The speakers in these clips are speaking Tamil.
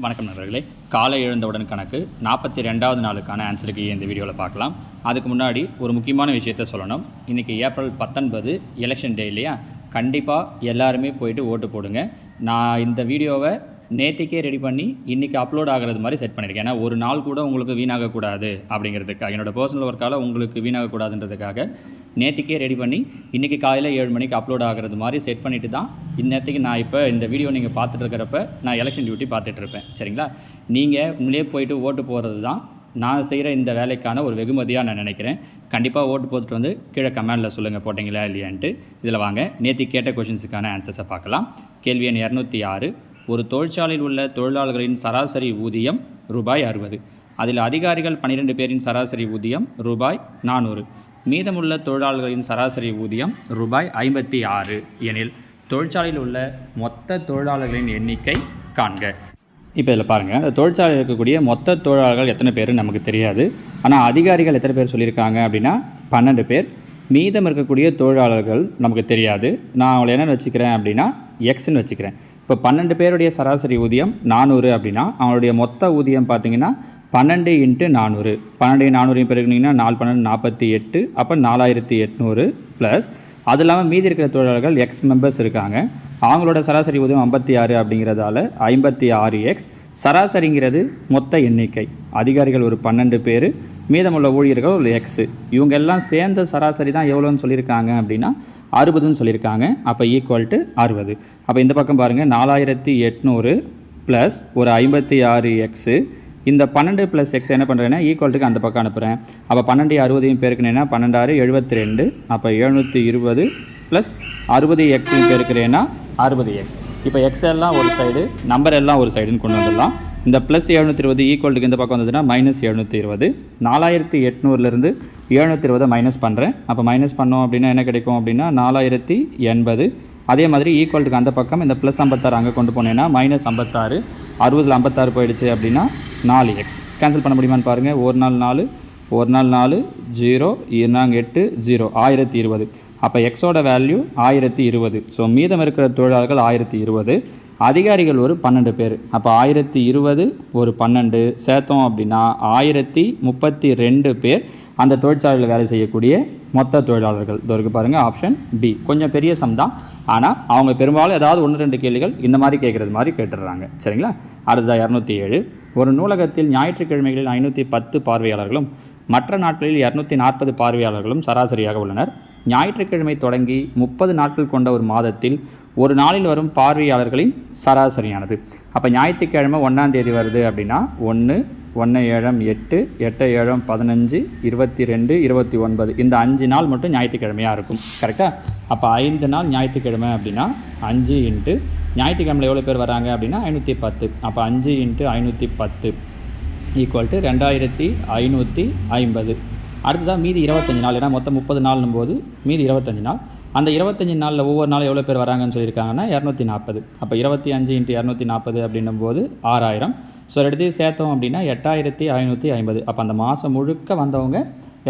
வணக்கம் நண்பர்களே. காலை எழுந்தவுடன் கணக்கு 42வது நாளுக்கான ஆன்சருக்கு இந்த வீடியோவில் பார்க்கலாம். அதுக்கு முன்னாடி ஒரு முக்கியமான விஷயத்த சொல்லணும். இன்றைக்கி ஏப்ரல் 19 எலெக்ஷன் டே இல்லையா? கண்டிப்பாக எல்லாருமே போயிட்டு ஓட்டு போடுங்க. நான் இந்த வீடியோவை நேற்றுக்கே ரெடி பண்ணி இன்றைக்கி அப்லோட் ஆகிறது மாதிரி செட் பண்ணியிருக்கேன். ஏன்னா ஒரு நாள் கூட உங்களுக்கு வீணாகக்கூடாது அப்படிங்கிறதுக்காக, என்னோடய பர்சனல் ஒர்க்கால் உங்களுக்கு வீணாகக்கூடாதுன்றதுக்காக நேற்றுக்கே ரெடி பண்ணி இன்றைக்கி காலையில் 7 மணிக்கு அப்லோட் ஆகிறது மாதிரி செட் பண்ணிவிட்டு தான் இந்நேரத்துக்கு நான் இப்போ இந்த வீடியோ நீங்கள் பார்த்துட்டு இருக்கிறப்ப நான் எலெக்ஷன் டியூட்டி பார்த்துட்ருப்பேன். சரிங்களா? நீங்கள் உங்களே போயிட்டு ஓட்டு போகிறது தான் நான் செய்கிற இந்த வேலைக்கான ஒரு வெகுமதியாக நான் நினைக்கிறேன். கண்டிப்பாக ஓட்டு போட்டுட்டு வந்து கீழே கமெண்டில் சொல்லுங்கள் போட்டிங்களா இல்லையான்ட்டு. இதில் வாங்க நேற்று கேட்ட கொஷின்ஸுக்கான ஆன்சர்ஸை பார்க்கலாம். கேள்வி எண் 206. ஒரு தொழிற்சாலையில் உள்ள தொழிலாளர்களின் சராசரி ஊதியம் ரூபாய் 60. அதில் அதிகாரிகள் 12 பேரின் சராசரி ஊதியம் ரூபாய் 400. மீதமுள்ள தொழிலாளர்களின் சராசரி ஊதியம் ரூபாய் 56 எனில் தொழிற்சாலையில் உள்ள மொத்த தொழிலாளர்களின் எண்ணிக்கை காண்க. இப்போ இதில் பாருங்கள், அந்த தொழிற்சாலையில் இருக்கக்கூடிய மொத்த தொழிலாளர்கள் எத்தனை பேர் நமக்கு தெரியாது. ஆனால் அதிகாரிகள் எத்தனை பேர் சொல்லியிருக்காங்க அப்படின்னா 12 பேர். மீதம் இருக்கக்கூடிய தொழிலாளர்கள் நமக்கு தெரியாது. நான் அவங்களை என்னென்னு வச்சுக்கிறேன் அப்படின்னா எக்ஸ்ன்னு வச்சுக்கிறேன். இப்போ 12 பேருடைய சராசரி ஊதியம் 400 அப்படின்னா அவங்களுடைய மொத்த ஊதியம் பார்த்திங்கன்னா 12 × 400. 12 400 பெருக்குனிங்கன்னா 4 12 48. அப்போ 4800 ப்ளஸ் அது இல்லாமல் மீதி இருக்கிற தொழிலாளர்கள் எக்ஸ் மெம்பர்ஸ் இருக்காங்க. அவங்களோட சராசரி ஊதியம் 56 அப்படிங்கிறதால 56x. சராசரிங்கிறது மொத்த எண்ணிக்கை. அதிகாரிகள் ஒரு 12 பேர், மீதமுள்ள ஊழியர்கள் ஒரு எக்ஸு. இவங்க எல்லாம் சேர்ந்த சராசரி தான் எவ்வளோன்னு சொல்லியிருக்காங்க அப்படின்னா 60ன்னு சொல்லியிருக்காங்க. அப்போ ஈக்குவல் டு 60. அப்போ இந்த பக்கம் பாருங்கள், 4800 ப்ளஸ் ஒரு 56x. இந்த 12 + x என்ன பண்ணுறேன்னா ஈக்குவல்ட்டுக்கு அந்த பக்கம் அனுப்புகிறேன். அப்போ 12 60 பெருக்குனேன்னா 12 72. அப்போ 720 ப்ளஸ் 60x பெருக்கிறேன்னா 60x. இப்போ எக்ஸ் எல்லாம் ஒரு சைடு, நம்பர் எல்லாம் ஒரு சைடுன்னு கொண்டு வந்துடலாம். இந்த ப்ளஸ் 720 ஈக்குவல்ட்டுக்கு இந்த பக்கம் வந்ததுன்னா -720. 4800லேருந்து 720 மைனஸ் பண்ணுறேன். அப்போ மைனஸ் பண்ணோம் அப்படின்னா என்ன கிடைக்கும் அப்படின்னா 4080. அதே மாதிரி ஈக்குவல்ட்டுக்கு அந்த பக்கம் இந்த ப்ளஸ் 56 அங்கே கொண்டு போனேன்னா -56. 60ல் 56 போயிடுச்சு அப்படின்னா 4x. கேன்சல் பண்ண முடியுமான்னு பாருங்கள். ஒரு நாள் 4, 0, 8 0, 1020. அப்போ எக்ஸோட வேல்யூ 1020. ஸோ மீதம் இருக்கிற தொழிலாளர்கள் 1020. அதிகாரிகள் ஒரு 12 பேர். அப்போ 1020 ஒரு 12 சேர்த்தோம் அப்படின்னா 1032 பேர் அந்த தொழிற்சாலையில் வேலை செய்யக்கூடிய மொத்த தொழிலாளர்கள். இதற்கு பாருங்கள், ஆப்ஷன் பி. கொஞ்சம் பெரிய சம் தான், ஆனால் அவங்க பெரும்பாலும் ஏதாவது 1-2 கேள்விகள் இந்த மாதிரி கேட்குறது மாதிரி கேட்டுடுறாங்க. சரிங்களா? அடுத்ததாக 207. ஒரு நூலகத்தில் ஞாயிற்றுக்கிழமைகளில் 510 பார்வையாளர்களும் மற்ற நாட்களில் 240 பார்வையாளர்களும் சராசரியாக உள்ளனர். ஞாயிற்றுக்கிழமை தொடங்கி 30 நாட்கள் கொண்ட ஒரு மாதத்தில் ஒரு நாளில் வரும் பார்வையாளர்களின் சராசரியானது. அப்போ ஞாயிற்றுக்கிழமை 1ஆம் தேதி வருது அப்படின்னா 1, 1 7 8, 8 7 15, 22, 29. இந்த 5 நாள் மட்டும் ஞாயிற்றுக்கிழமையாக இருக்கும். கரெக்டாக? அப்போ 5 நாள் ஞாயிற்றுக்கிழமை அப்படின்னா 5 × ஞாயிற்றுக்கிழமையில் எவ்வளோ பேர் வராங்க அப்படின்னா 510. அப்போ 5 × 510 ஈக்குவல் டு 2550. அடுத்ததாக மீதி 25 நாள். ஏன்னா மொத்தம் 30 நாள்னும் போது மீதி 25 நாள். அந்த 25 நாளில் ஒவ்வொரு நாளும் எவ்வளோ பேர் வராங்கன்னு சொல்லியிருக்காங்கன்னா 240. அப்போ 25 × 240 அப்படின்னும் போது 6000. ஸோ எடுத்து சேர்த்தோம் அப்படின்னா 8550. அப்போ அந்த மாதம் முழுக்க வந்தவங்க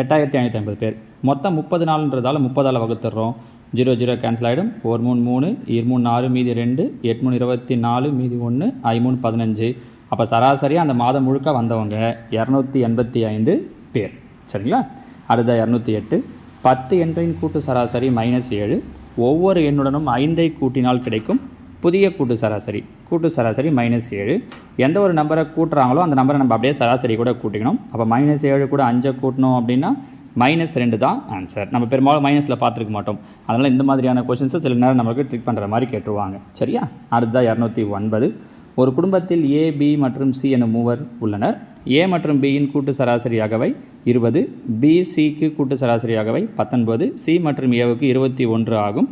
8550 பேர். மொத்தம் 30 நாள்ன்றதால 30ஆல் வகுத்துடுறோம். 0 0 கேன்சல் ஆகிடும். 1 3 3, 2 3 6, மீதி 2, 8 3 24, மீதி 1, 5 3 15. அப்போ சராசரியாக அந்த மாதம் முழுக்க வந்தவங்க 285 பேர். சரிங்களா? அடுத்த 208. 10 எண்களின் கூட்டு சராசரி -7. ஒவ்வொரு எண்ணுடனும் 5ஐ கூட்டினால் கிடைக்கும் புதிய கூட்டு சராசரி. கூட்டு சராசரி -7. எந்த ஒரு நம்பரை கூட்டுறாங்களோ அந்த நம்பரை நம்ம அப்படியே சராசரி கூட கூட்டிக்கணும். அப்போ -7 கூட 5 கூட்டணும் அப்படின்னா -2 தான் ஆன்சர். நம்ம பெரும்பாலும் மைனஸில் பார்த்துருக்க மாட்டோம். அதனால் இந்த மாதிரியான கொஷின்ஸை சில நேரம் நமக்கு ட்ரிக் பண்ணுற மாதிரி கேட்டுருவாங்க. சரியா? அடுத்ததாக 209. ஒரு குடும்பத்தில் ஏ, பி மற்றும் சி என மூவர் உள்ளனர். ஏ மற்றும் பியின் கூட்டு சராசரியாகவை 20. பி சிக்கு கூட்டு சராசரியாகவை 19. சி மற்றும் ஏவுக்கு 21 ஆகும்.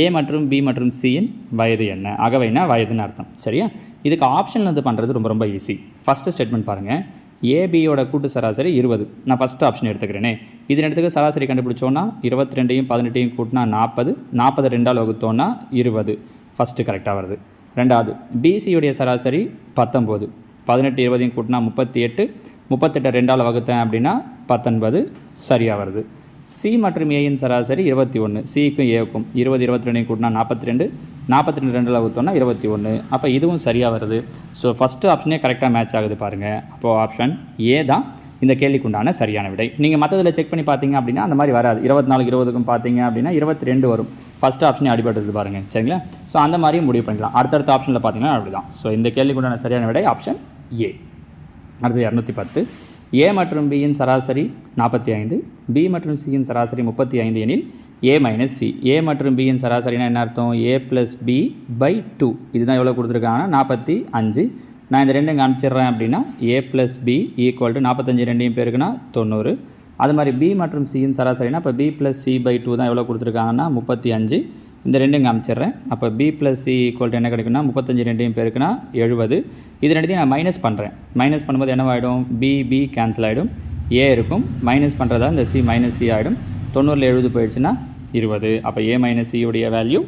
ஏ மற்றும் பி மற்றும் சியின் வயது என்ன? அகவைனா வயதுன்னு அர்த்தம். சரியா? இதுக்கு ஆப்ஷனில் வந்து பண்ணுறது ரொம்ப ரொம்ப ஈஸி. ஃபஸ்ட்டு ஸ்டேட்மெண்ட் பாருங்கள். ஏபியோட கூட்டு சராசரி 20. நான் ஃபஸ்ட்டு ஆப்ஷன் எடுத்துக்கிறேனே. இதன் இடத்துக்கு சராசரி கண்டுபிடிச்சோன்னா 22யும் 18யும் கூட்டினா 40. 40 2ஆல் வகுத்தோன்னா 20. ஃபஸ்ட்டு கரெக்டாக வருது. ரெண்டாவது, பிசியுடைய சராசரி 19. 18 20யும் கூட்டினா 38. 38 2ஆல் வகுத்தேன் அப்படின்னா 19. சரியாக வருது. சி மற்றும் ஏயின் சராசரி 21. சிக்கும் ஏவுக்கும் 20 22 கூட்டினா 42. 42 2 ஊற்றோன்னா 21. அப்போ இதுவும் சரியாக வருது. ஸோ ஃபஸ்ட்டு ஆப்ஷனே கரெக்டாக மேட்ச் ஆகுது பாருங்கள். அப்போது ஆப்ஷன் ஏ தான் இந்த கேள்விக்குண்டான சரியான விடை. நீங்கள் மற்றதில் செக் பண்ணி பார்த்தீங்க அப்படின்னா அந்த மாதிரி வராது. 24 20க்கும் பார்த்தீங்க அப்படின்னா 22 வரும். ஃபஸ்ட் ஆப்ஷனே அடிபட்டது பாருங்கள். சரிங்களா? ஸோ அந்த மாதிரியும் முடிவு பண்ணிக்கலாம். அடுத்தடுத்த ஆப்ஷனில் பார்த்தீங்கன்னா அப்படி தான். ஸோ இந்த கேள்விக்குண்டான சரியான விடை ஆப்ஷன் ஏ. அடுத்து 210. ஏ மற்றும் பியின் சராசரி 45, பி மற்றும் சியின் சராசரி 35 எனில் ஏ மைனஸ் சி. ஏ மற்றும் பியின் சராசரினா என்ன அர்த்தம்? ஏ ப்ளஸ் பி பை 2. இதுதான் எவ்வளோ கொடுத்துருக்காங்கன்னா 45. நான் இந்த ரெண்டும் இங்கே அனுப்பிச்சிட்றேன் அப்படின்னா ஏ ப்ளஸ் பி ஈக்குவல் டு 45 ரெண்டையும் பேருக்குன்னா 90. அது மாதிரி பி மற்றும் சியின் சராசரினா இப்போ பி ப்ளஸ் சி பை 2 தான் எவ்வளோ கொடுத்துருக்காங்கன்னா 35. இந்த ரெண்டும் இங்கே அனுப்பிச்சிட்றேன். அப்போ B plus C equal to என்ன கிடைக்குன்னா 35 ரெண்டையும் பேருக்குன்னா 70. இது ரெண்டையும் நான் மைனஸ் பண்ணுறேன். மைனஸ் பண்ணும்போது என்னவாகிடும்? பி கேன்சல் ஆகிடும், ஏ இருக்கும். மைனஸ் பண்ணுறதா இந்த சி மைனஸ் சி ஆகிடும். 90ல் 70 போயிடுச்சுன்னா 20. அப்போ ஏ மைனஸ் சியுடைய வேல்யூ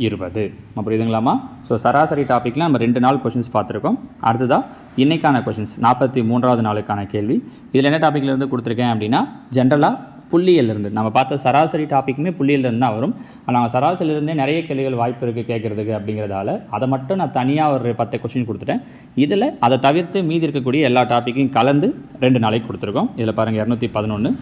20. அப்புறம் இதுங்களாமா? ஸோ சராசரி டாப்பிக்கில் நம்ம 2 நாள் கொஷின்ஸ் பார்த்துருக்கோம். அடுத்ததாக இன்றைக்கான கொஷின்ஸ் 43வது நாளுக்கான கேள்வி. இதில் என்ன டாப்பிக்கில் இருந்து கொடுத்துருக்கேன் அப்படின்னா ஜென்ரலாக புள்ளியிலிருந்து நம்ம பார்த்த சராசரி டாப்பிக்குமே புள்ளியிலிருந்து தான் வரும். ஆனால் சராசரியிலிருந்தே நிறைய கேள்விகள் வாய்ப்பு இருக்குது கேட்குறதுக்கு அப்படிங்கிறதால அதை மட்டும் நான் தனியாக ஒரு 10 கொஷின் கொடுத்துட்டேன். இதில் அதை தவிர்த்து மீதி இருக்கக்கூடிய எல்லா டாப்பிக்கையும் கலந்து 2 நாளைக்கு கொடுத்துருக்கோம். இதில் பாருங்கள் 211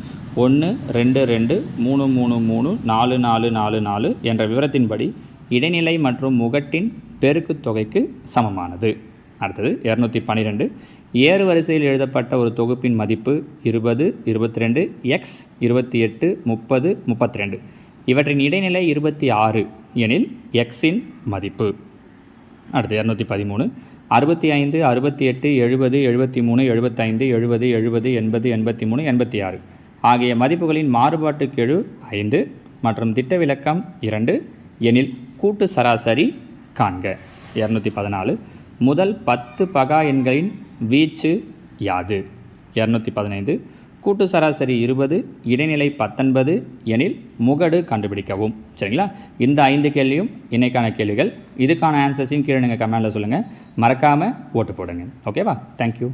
1 2 2 3 3 3 4 4 4 4 என்ற விவரத்தின்படி இடைநிலை மற்றும் முகட்டின் பெருக்கு தொகைக்கு சமமானது. அடுத்தது 212 ஏறு வரிசையில் எழுதப்பட்ட ஒரு தொகுப்பின் மதிப்பு 20 22 எக்ஸ் 28 30 32. இவற்றின் இடைநிலை 26 எனில் எக்ஸின் மதிப்பு. அடுத்து 213 65 68 70 73 75 70 70 80 83 86 ஆகிய மதிப்புகளின் மாறுபாட்டு கெழு 5 மற்றும் திட்ட விலக்கம் 2 எனில் கூட்டு சராசரி காண்க. 214 முதல் 10 பகா எண்களின் வீச்சு யாது? 215 கூட்டு சராசரி 20 இடைநிலை 19 எனில் முகடு கண்டுபிடிக்கவும். சரிங்களா? இந்த 5 கேள்வியும் இன்னைக்கான கேள்விகள். இதுக்கான ஆன்சர்ஸையும் கீழே நீங்கள் கமெண்டில் சொல்லுங்கள். மறக்காமல் ஓட்டு போடுங்க. ஓகேவா? தேங்க்யூ.